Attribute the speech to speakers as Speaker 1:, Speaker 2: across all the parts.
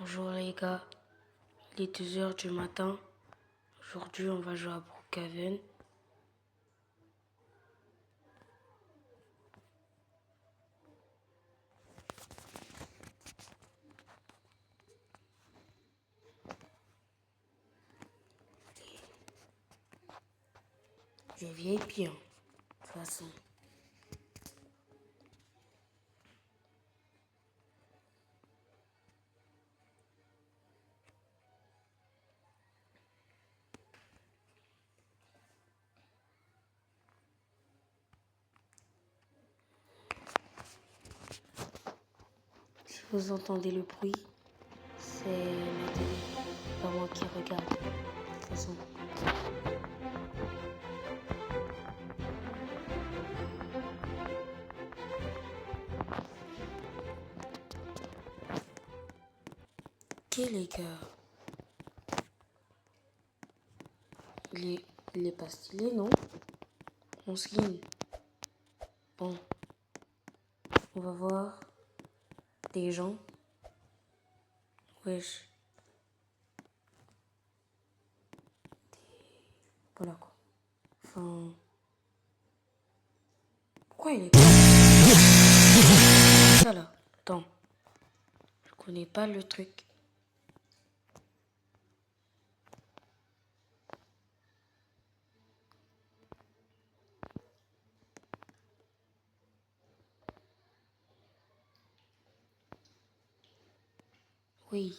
Speaker 1: Bonjour les gars, il est 2 heures du matin. Aujourd'hui on va jouer à Brookhaven. Je VIP hein, de toute façon. Si vous entendez le bruit, c'est la télé, pas moi qui regarde. De toute façon. Ok les gars. Il est pas stylé, non? Mon skin. Bon. On va voir des gens. Wesh. Voilà quoi. Enfin. Pourquoi il est ça là? Attends. Je connais pas le truc. Oui.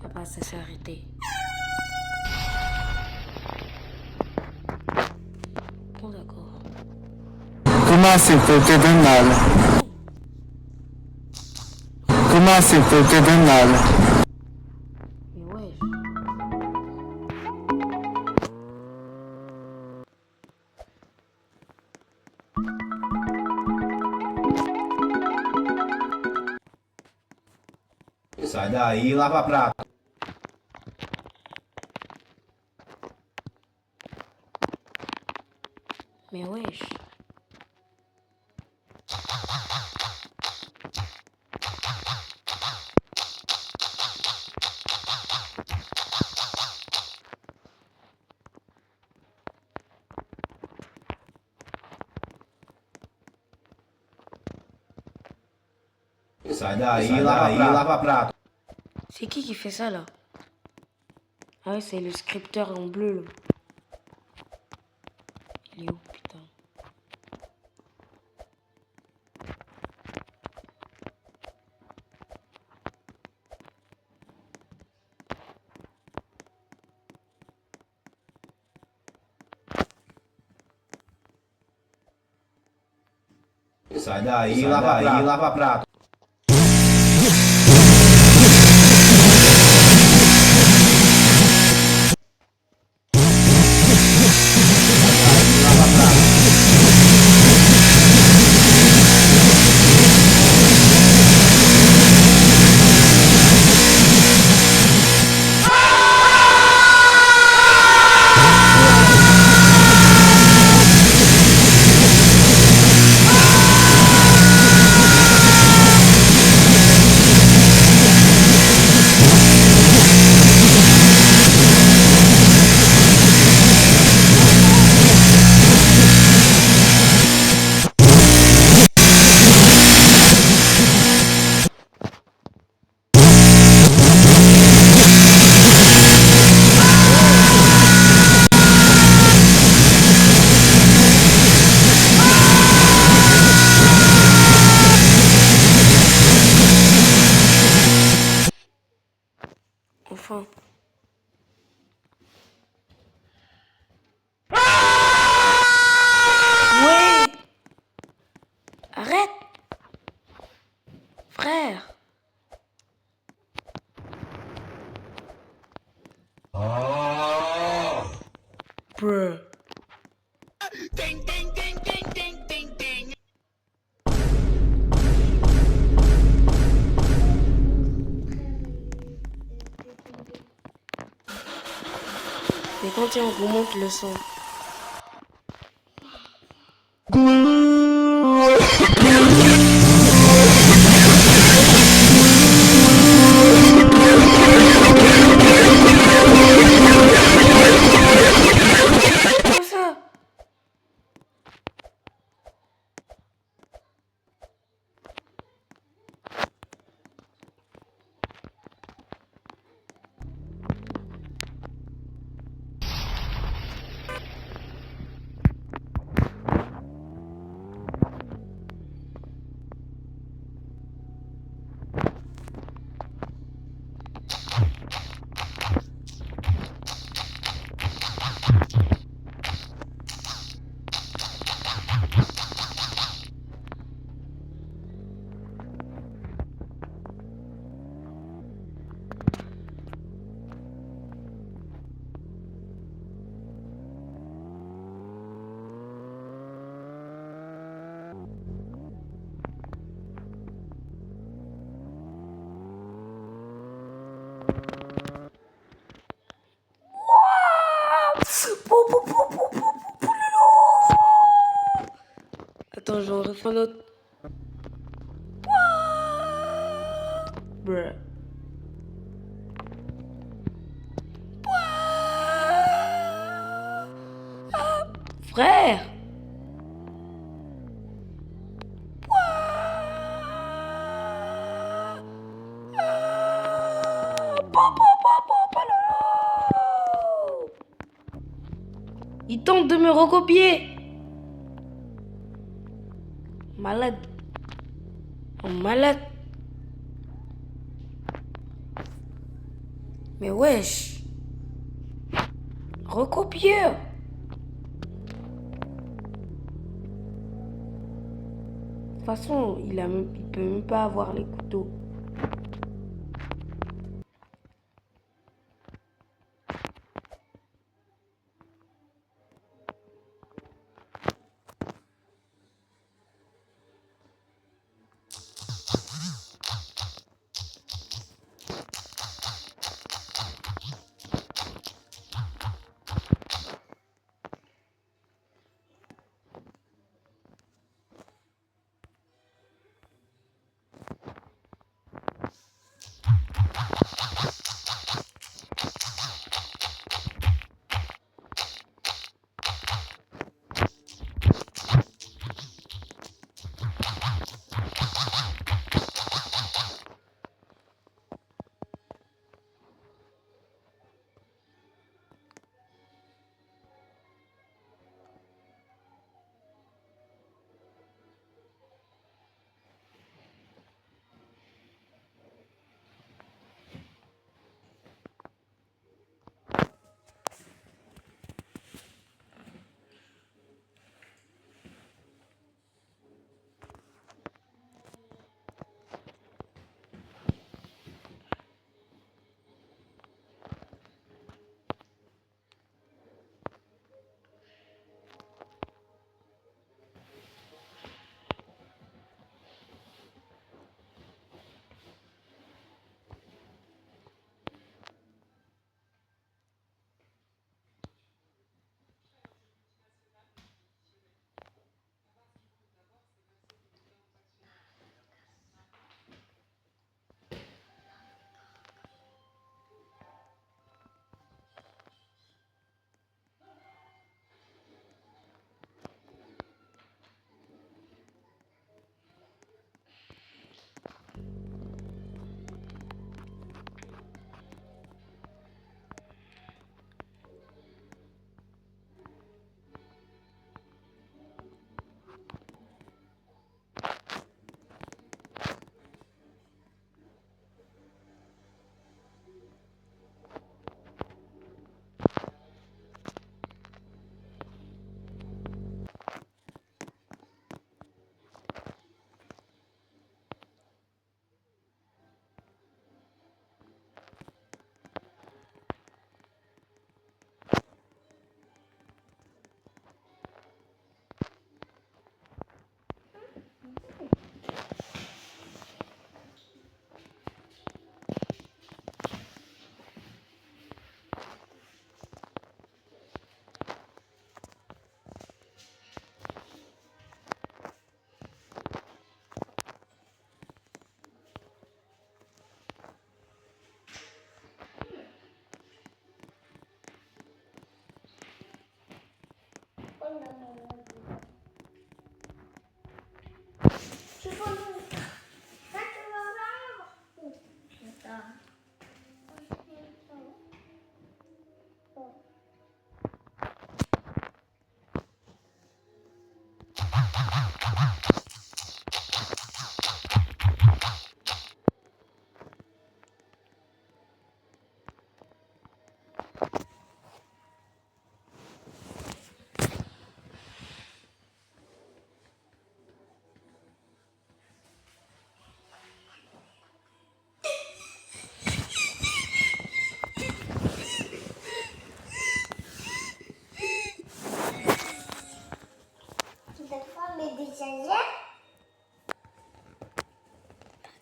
Speaker 1: Ah bah ça s'est arrêté. Bon d'accord.
Speaker 2: Comment c'est côté de mal? Comment c'est côté de mal?
Speaker 1: Mais wesh.
Speaker 3: Sai daí, lava prato.
Speaker 1: Mais wesh.
Speaker 3: Sai daí, lava prato.
Speaker 1: C'est qui fait ça là? Ah ouais, c'est le scripteur en bleu là. Il est où, putain?
Speaker 3: Sai daí, lava prato.
Speaker 1: Enfin. Ouais! Arrête! Frère! Bruh. Mais quand on remonte le son. Comment ça? Attends, j'en refais un autre. Bruh. Frère! Il tente de me recopier. Malade. Oh, malade. Mais wesh. Recopieur. De toute façon, il peut même pas avoir les couteaux.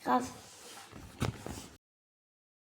Speaker 4: grave.